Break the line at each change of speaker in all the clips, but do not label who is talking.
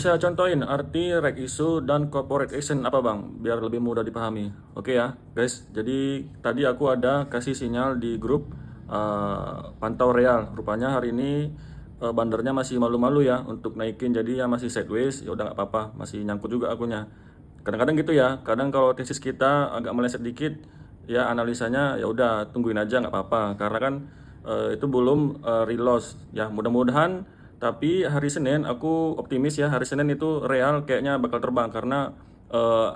Saya contohin arti reg issue dan corporate action apa bang, biar lebih mudah dipahami. Oke ya guys, jadi tadi aku ada kasih sinyal di grup pantau real. Rupanya hari ini bandernya masih malu-malu ya untuk naikin, jadi ya masih sideways. Ya udah nggak apa-apa, masih nyangkut juga akunya. Kadang-kadang gitu ya, kadang kalau tesis kita agak meleset dikit, ya analisanya ya udah tungguin aja nggak apa-apa, karena kan itu belum reloss ya. Mudah-mudahan tapi hari Senin aku optimis ya, hari Senin itu real kayaknya bakal terbang karena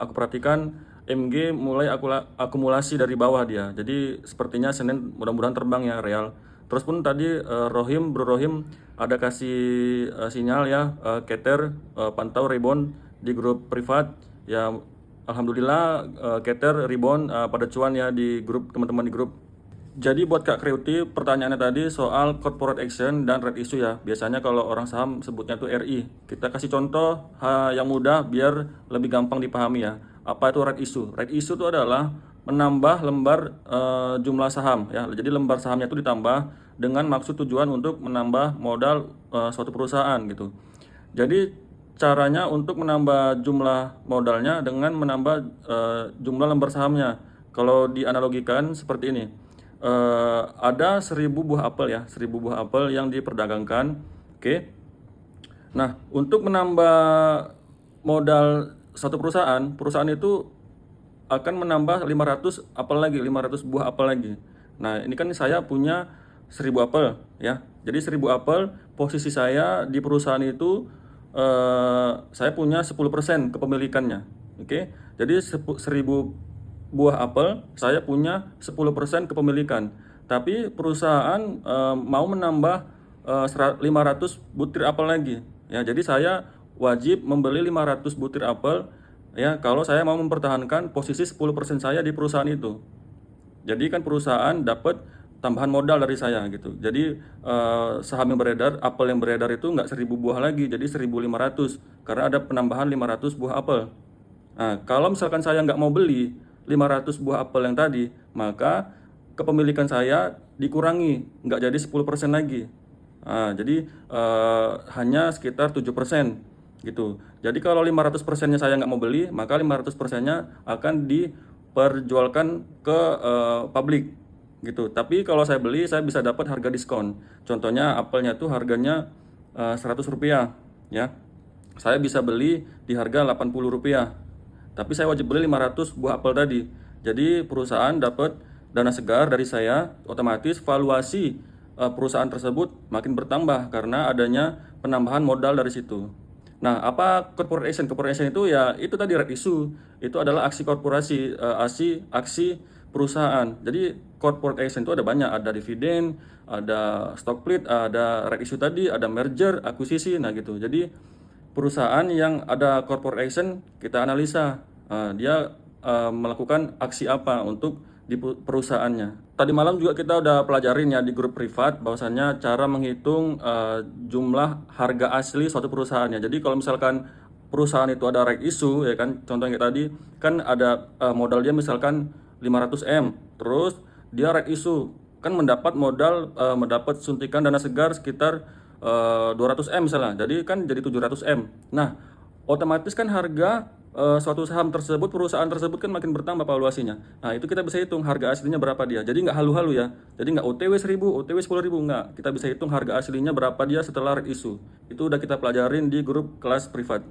aku perhatikan MG mulai akumulasi dari bawah dia. Jadi sepertinya Senin mudah-mudahan terbang ya real. Terus pun tadi Bro Rohim ada kasih sinyal ya, Keter pantau rebound di grup privat ya. Alhamdulillah Keter rebound pada cuan ya di grup teman-teman di grup. Jadi buat Kak Kreuti, pertanyaannya tadi soal corporate action dan red issue ya. Biasanya kalau orang saham sebutnya tuh RI. Kita kasih contoh yang mudah biar lebih gampang dipahami ya. Apa itu red issue? Red issue itu adalah menambah lembar jumlah saham ya. Jadi lembar sahamnya itu ditambah dengan maksud tujuan untuk menambah modal suatu perusahaan gitu. Jadi caranya untuk menambah jumlah modalnya dengan menambah jumlah lembar sahamnya. Kalau dianalogikan seperti ini, ada 1000 buah apel ya, 1000 buah apel yang diperdagangkan. Oke. Nah, untuk menambah modal satu perusahaan itu akan menambah 500 apel lagi, 500 buah apel lagi. Nah, ini kan saya punya 1000 apel ya. Jadi 1000 apel, posisi saya di perusahaan itu saya punya 10% kepemilikannya. Oke. Jadi 1000 buah apel, saya punya 10% kepemilikan. Tapi perusahaan mau menambah 500 butir apel lagi. Ya, jadi saya wajib membeli 500 butir apel ya kalau saya mau mempertahankan posisi 10% saya di perusahaan itu. Jadi kan perusahaan dapat tambahan modal dari saya gitu. Jadi saham yang beredar, apel yang beredar itu nggak 1000 buah lagi, jadi 1500 karena ada penambahan 500 buah apel. Nah, kalau misalkan saya nggak mau beli 500 buah apel yang tadi, maka kepemilikan saya dikurangi, nggak jadi 10% lagi. Nah, jadi hanya sekitar 7% gitu. Jadi kalau 500%-nya saya nggak mau beli, maka 500%-nya akan diperjualkan ke publik gitu. Tapi kalau saya beli, saya bisa dapat harga diskon. Contohnya apelnya tuh harganya Rp100 ya. Saya bisa beli di harga Rp80. Tapi saya wajib beli 500 buah apel tadi. Jadi perusahaan dapat dana segar dari saya, otomatis valuasi perusahaan tersebut makin bertambah karena adanya penambahan modal dari situ. Nah, apa corporate action? Corporate action itu ya itu tadi red issue. Itu adalah aksi korporasi, aksi perusahaan. Jadi corporate action itu ada banyak, ada dividen, ada stock split, ada red issue tadi, ada merger, akuisisi, nah gitu. Jadi perusahaan yang ada corporate action kita analisa dia melakukan aksi apa untuk di perusahaannya. Tadi malam juga kita udah pelajarin ya di grup privat bahwasannya cara menghitung jumlah harga asli suatu perusahaannya. Jadi kalau misalkan perusahaan itu ada right issue ya kan, contohnya kayak tadi kan ada modal dia misalkan 500M, terus dia right issue kan mendapat modal mendapat suntikan dana segar sekitar 200M misalnya, jadi kan jadi 700M. Nah, otomatis kan harga suatu saham tersebut, perusahaan tersebut kan makin bertambah valuasinya. Nah, itu kita bisa hitung harga aslinya berapa dia. Jadi nggak halu-halu ya. Jadi nggak OTW 1000, OTW 10.000, nggak. Kita bisa hitung harga aslinya berapa dia setelah red issue. Itu udah kita pelajarin di grup kelas privat.